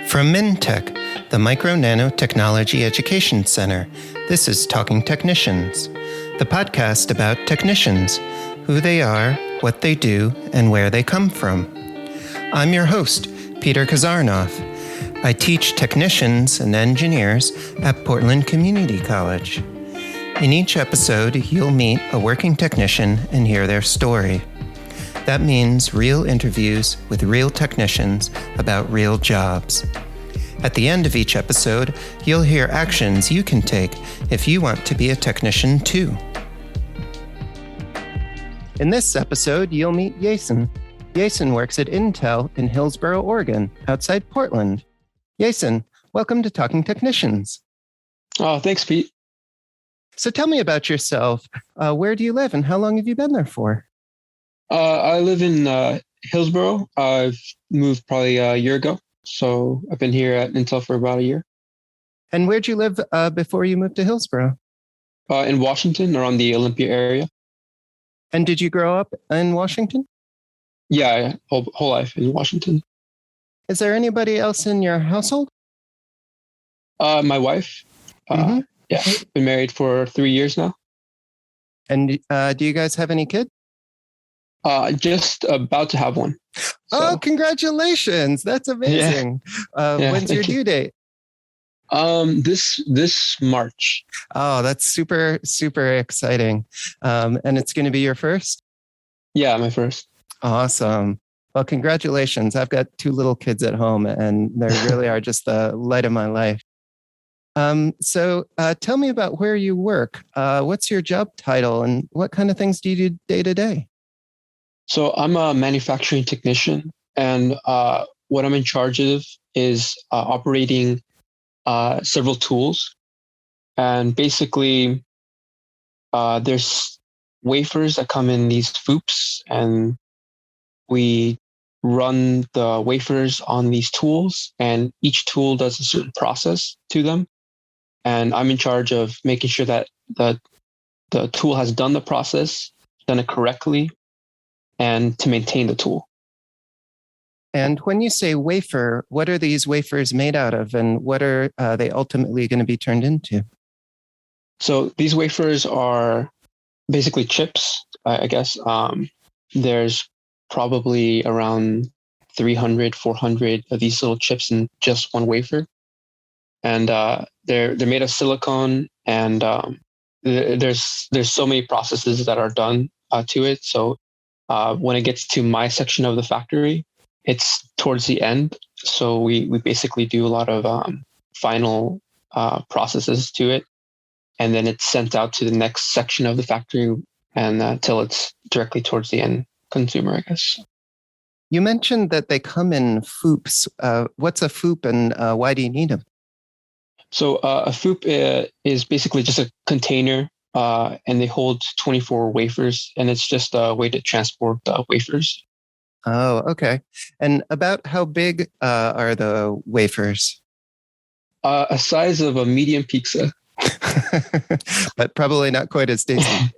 From MNT-EC, the Micro Nano Technology Education Center, this is Talking Technicians, the podcast about technicians, who they are, what they do, and where they come from. I'm your host, Peter Kazarnoff. I teach technicians and engineers at Portland Community College. In each episode, you'll meet a working technician and hear their story. That means real interviews with real technicians about real jobs. At the end of each episode, you'll hear actions you can take if you want to be a technician too. In this episode, you'll meet Yeysen. Yeysen works at Intel in Hillsboro, Oregon, outside Portland. Yeysen, welcome to Talking Technicians. Oh, thanks, Pete. So tell me about yourself. Where do you live and how long have you been there for? I live in Hillsboro. I've moved probably a year ago. So I've been here at Intel for about a year. And where'd you live before you moved to Hillsboro? In Washington, around the Olympia area. And did you grow up in Washington? Yeah, whole life in Washington. Is there anybody else in your household? My wife. Yeah, been married for 3 years now. And do you guys have any kids? Just about to have one. So. Oh, congratulations. That's amazing. Yeah. When's your due date? This March. Oh, that's super, super exciting. And it's going to be your first? Yeah, my first. Awesome. Well, congratulations. I've got 2 little kids at home and they really are just the light of my life. So tell me about where you work. What's your job title and what kind of things do you do day to day? So I'm a manufacturing technician, and what I'm in charge of is operating several tools. And basically, there's wafers that come in these Foops, and we run the wafers on these tools, and each tool does a certain process to them. And I'm in charge of making sure that the tool has done the process, done it correctly, and to maintain the tool. And when you say wafer, what are these wafers made out of, and what are they ultimately going to be turned into? So these wafers are basically chips, I guess. There's probably around 300, 400 of these little chips in just one wafer. And they're made of silicone, and there's so many processes that are done to it. So when it gets to my section of the factory, it's towards the end. So we basically do a lot of final processes to it. And then it's sent out to the next section of the factory and until it's directly towards the end consumer, I guess. You mentioned that they come in Foops. What's a Foop and why do you need them? So a Foop is basically just a container. And they hold 24 wafers, and it's just a way to transport wafers. Oh, okay. And about how big are the wafers? A size of a medium pizza. But probably not quite as tasty.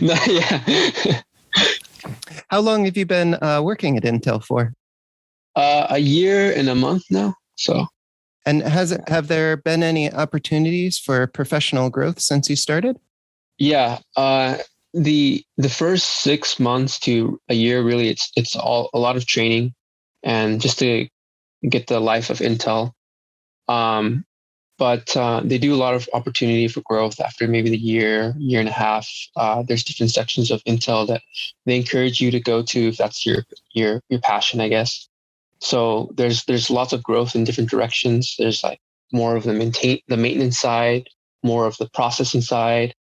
No, yeah. How long have you been working at Intel for? A year and a month now. So. And have there been any opportunities for professional growth since you started? Yeah, the first 6 months to a year, really, it's all a lot of training and just to get the life of Intel. But they do a lot of opportunity for growth after maybe the year and a half. There's different sections of Intel that they encourage you to go to if that's your passion, I guess. So there's lots of growth in different directions. There's like more of the maintenance side, more of the processing side.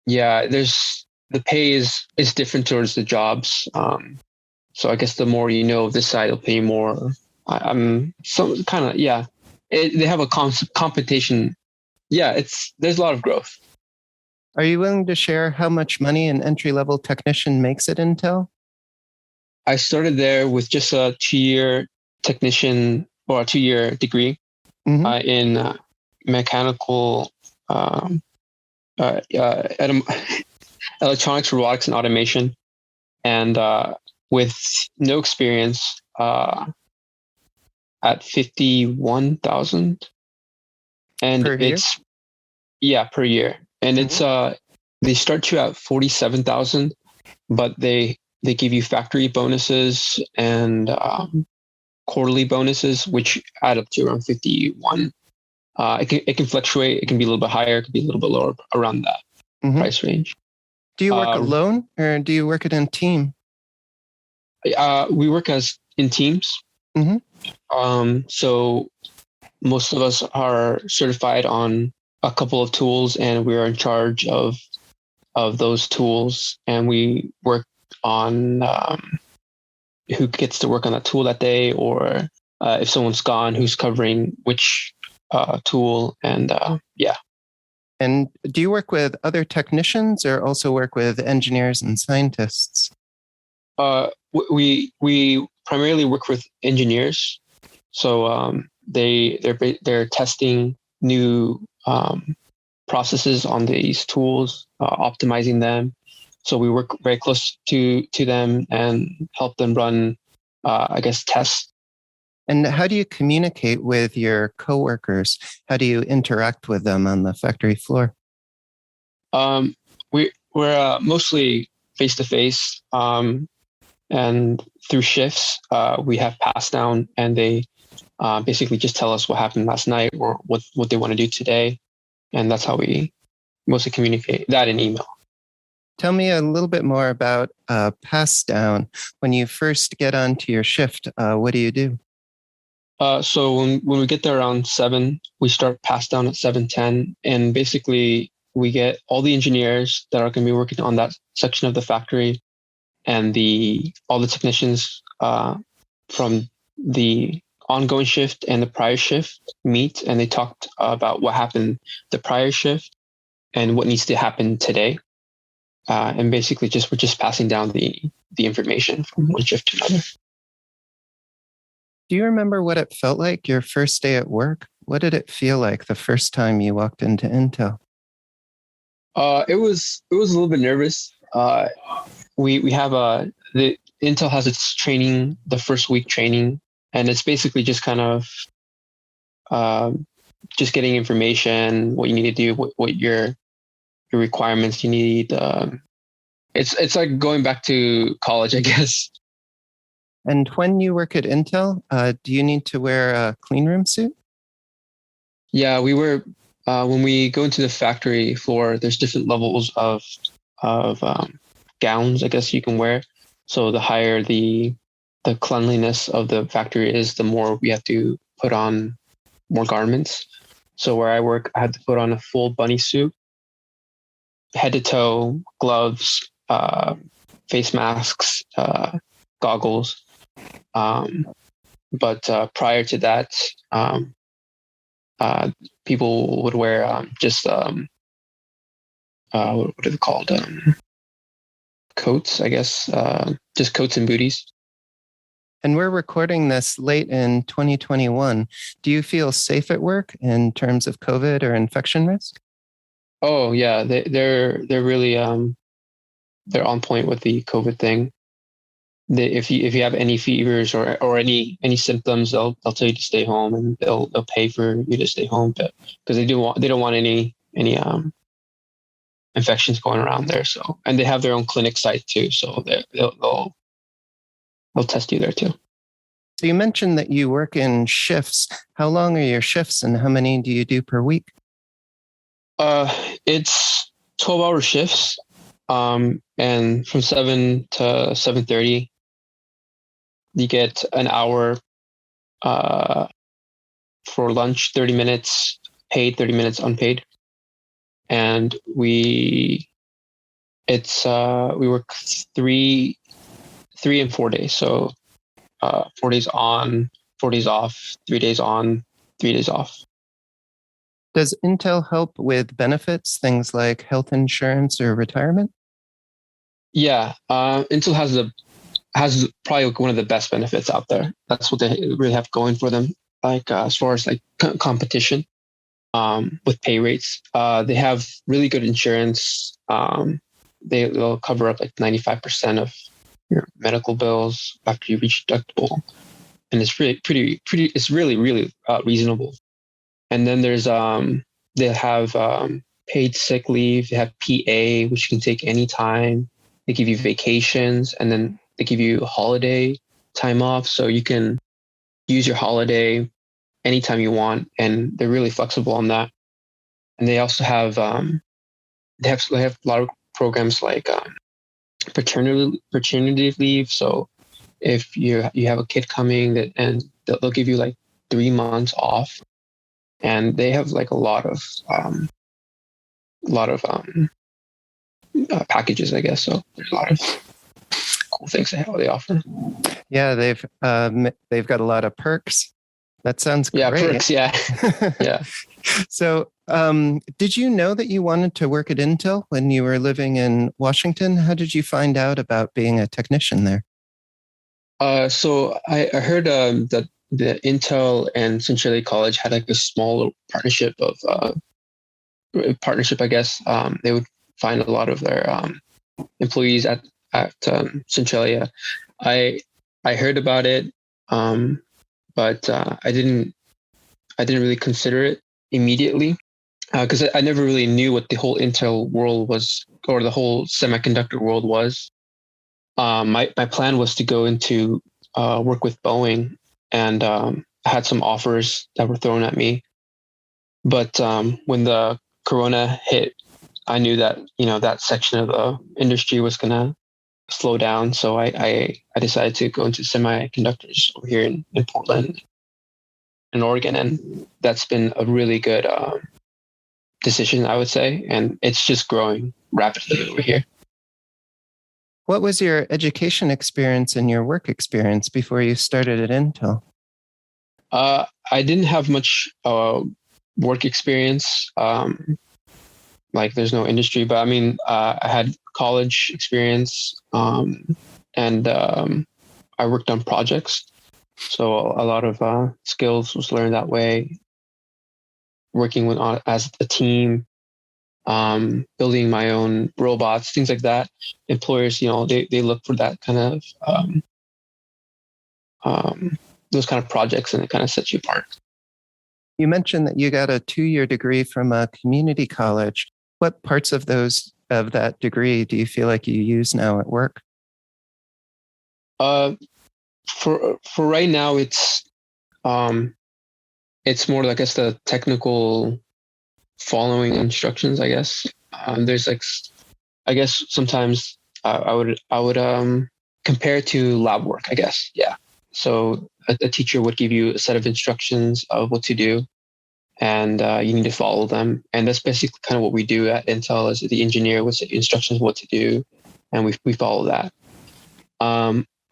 Yeah, the pay is different towards the jobs. So I guess the more you know of this side, it'll pay you more. I'm some kind of, yeah. They have a competition. Yeah, there's a lot of growth. Are you willing to share how much money an entry-level technician makes at Intel? I started there with just a 2-year technician or a 2-year degree in mechanical electronics, robotics, and automation. And with no experience, at 51,000, and Per year? per year, and Mhm. it's they start you at 47,000, but they give you factory bonuses and quarterly bonuses, which add up to around 51. It can fluctuate. It can be a little bit higher. It can be a little bit lower, around that Mhm. price range. Do you work alone or do you work it in team? We work as in teams. So most of us are certified on a couple of tools, and we are in charge of those tools, and we work on who gets to work on that tool that day, or if someone's gone, who's covering which tool, and yeah. And do you work with other technicians or also work with engineers and scientists? We primarily work with engineers, so they're testing new processes on these tools, optimizing them. So we work very close to them and help them run, tests. And how do you communicate with your coworkers? How do you interact with them on the factory floor? We're mostly face to face, and through shifts. We have pass down, and they basically just tell us what happened last night or what they want to do today, and that's how we mostly communicate. That in email. Tell me a little bit more about pass down. When you first get onto your shift, what do you do? So when we get there around 7, we start pass down at 7:10, and basically we get all the engineers that are going to be working on that section of the factory, and all the technicians from the ongoing shift and the prior shift meet, and they talked about what happened the prior shift and what needs to happen today. And basically we're just passing down the information from one shift to another. Do you remember what it felt like your first day at work? What did it feel like the first time you walked into Intel? It was a little bit nervous. We have the Intel has its training, the first week training, and it's basically just kind of just getting information, what you need to do, what your requirements you need. It's like going back to college, I guess. And when you work at Intel, do you need to wear a clean room suit? Yeah, we were when we go into the factory floor. There's different levels of gowns, I guess, you can wear. So the higher the cleanliness of the factory is, the more we have to put on more garments. So where I work, I had to put on a full bunny suit, head to toe, gloves, face masks, goggles. But prior to that, people would wear just what are they called? Coats, I guess. Just coats and booties. And we're recording this late in 2021. Do you feel safe at work in terms of COVID or infection risk? Oh yeah, they're really they're on point with the COVID thing. If you have any fevers or any symptoms, they'll tell you to stay home, and they'll pay for you to stay home, but because they don't want any infections going around there. So, and they have their own clinic site too, so they'll test you there too. So you mentioned that you work in shifts. How long are your shifts, and how many do you do per week? It's 12-hour shifts, and from 7 to 7:30, you get an hour for lunch, 30 minutes paid, 30 minutes unpaid, and we work 3 and 4 days. So 4 days on, 4 days off, 3 days on, 3 days off. Does Intel help with benefits, things like health insurance or retirement? Yeah, Intel has probably one of the best benefits out there. That's what they really have going for them. Like as far as like competition, with pay rates, they have really good insurance. They'll cover up like 95% of your medical bills after you reach deductible. and it's pretty. It's really reasonable. And then there's they have paid sick leave. They have PA, which you can take anytime. They give you vacations, and then they give you holiday time off, so you can use your holiday anytime you want, and they're really flexible on that. And they also have they have a lot of programs like paternity leave. So if you have a kid coming, and they'll give you like 3 months off, and they have like a lot of packages, I guess. So there's a lot of cool things they offer. Yeah, they've got a lot of perks. That sounds great. Yeah, perks. Yeah, yeah. So, did you know that you wanted to work at Intel when you were living in Washington? How did you find out about being a technician there? So I heard that the Intel and Centralia College had like a small partnership, I guess. They would find a lot of their employees at Centralia. I heard about it, but I didn't really consider it immediately, because I never really knew what the whole Intel world was, or the whole semiconductor world was. My plan was to go into work with Boeing, and I had some offers that were thrown at me. But when the Corona hit, I knew that that section of the industry was gonna slow down. So I decided to go into semiconductors over here in Portland, in Oregon, and that's been a really good decision, I would say, and it's just growing rapidly over here. What was your education experience and your work experience before you started at Intel? I didn't have much work experience. Like there's no industry, but I mean, I had college experience, and I worked on projects. So a lot of skills was learned that way. Working as a team, building my own robots, things like that. Employers, they look for that kind of those kind of projects, and it kind of sets you apart. You mentioned that you got a 2-year degree from a community college. What parts of that degree do you feel like you use now at work? For right now, it's more, I guess, the technical following instructions, I guess. There's like, I guess sometimes I would compare it to lab work, I guess. Yeah. So a teacher would give you a set of instructions of what to do, and you need to follow them. And that's basically kind of what we do at Intel. As the engineer would set you instructions what to do, and we follow that.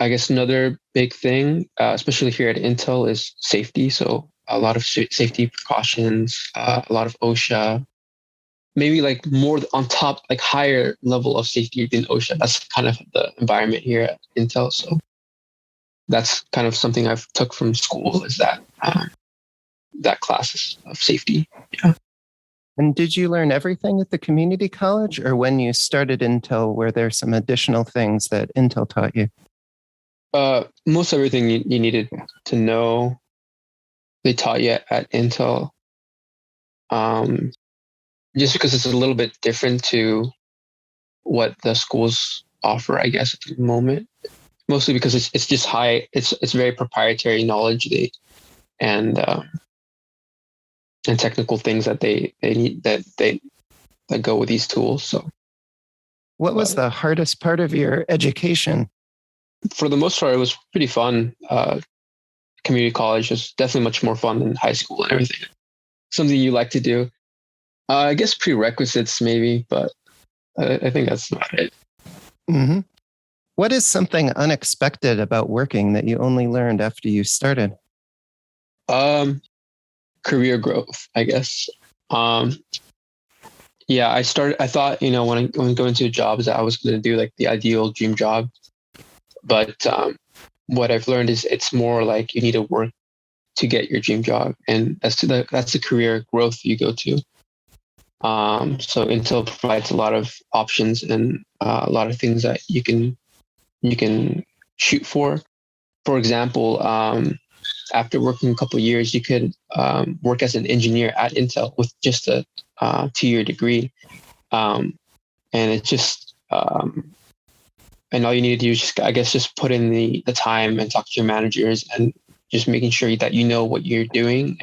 I guess another big thing, especially here at Intel, is safety. So a lot of safety precautions, a lot of OSHA, maybe like more on top, like higher level of safety than OSHA. That's kind of the environment here at Intel. So that's kind of something I've took from school, is that classes of safety. Yeah. And did you learn everything at the community college, or when you started Intel, were there some additional things that Intel taught you? Most everything you needed to know, they taught you at Intel. Just because it's a little bit different to what the schools offer, I guess, at the moment. Mostly because it's just high. It's very proprietary knowledge and technical things that they need that go with these tools. So, what was the hardest part of your education? For the most part, it was pretty fun. Community college was definitely much more fun than high school and everything. Something you like to do. I guess prerequisites maybe, but I think that's about it. Mm-hmm. What is something unexpected about working that you only learned after you started? Career growth, I guess. Yeah, I thought, when I go into a job, is that I was going to do like the ideal dream job. But what I've learned is it's more like you need to work to get your dream job, and that's the career growth you go to. So Intel provides a lot of options and a lot of things that you can shoot for. For example, after working a couple of years, you could work as an engineer at Intel with just a 2-year degree. And it's just, and all you need to do is just put in the time and talk to your managers and just making sure that you know what you're doing.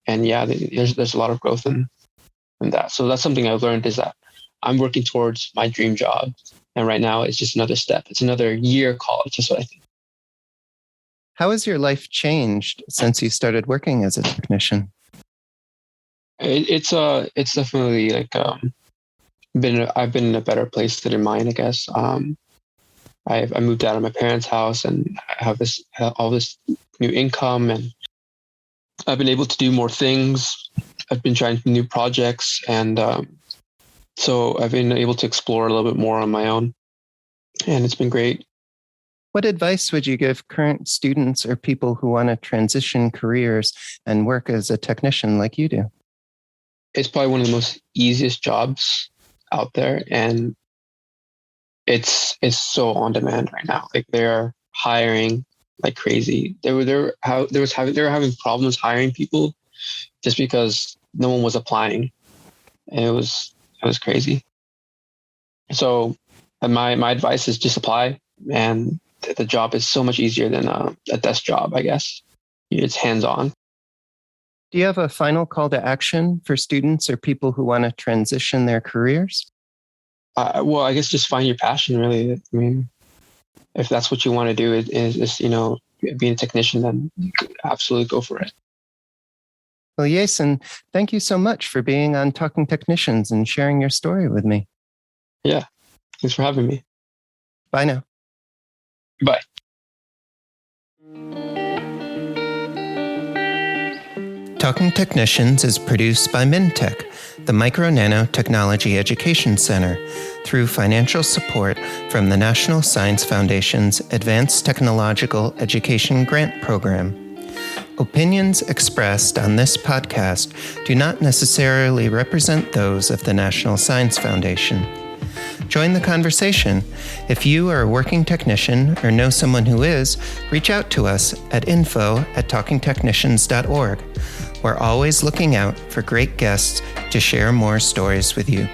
And yeah, there's a lot of growth in that. So that's something I've learned, is that I'm working towards my dream job. And right now it's just another step. It's another year of college. That's what I think. How has your life changed since you started working as a technician? It's definitely like I've been in a better place than in mine, I guess. I moved out of my parents' house and I have all this new income, and I've been able to do more things. I've been trying new projects, and so I've been able to explore a little bit more on my own, and it's been great. What advice would you give current students or people who want to transition careers and work as a technician like you do? It's probably one of the most easiest jobs out there, and it's so on demand right now. Like, they're hiring like crazy. They were having problems hiring people just because no one was applying, and it was crazy. So my advice is just apply, and the job is so much easier than a desk job, I guess. It's hands-on. Do you have a final call to action for students or people who want to transition their careers? Well, I guess just find your passion, really. I mean, if that's what you want to do, is being a technician, then absolutely go for it. Well, Yeysen, thank you so much for being on Talking Technicians and sharing your story with me. Yeah, thanks for having me. Bye now. Bye. Talking Technicians is produced by MNT-EC, the Micro Nano Technology Education Center, through financial support from the National Science Foundation's Advanced Technological Education Grant Program. Opinions expressed on this podcast do not necessarily represent those of the National Science Foundation. Join the conversation. If you are a working technician or know someone who is, reach out to us at info@talkingtechnicians.org. We're always looking out for great guests to share more stories with you.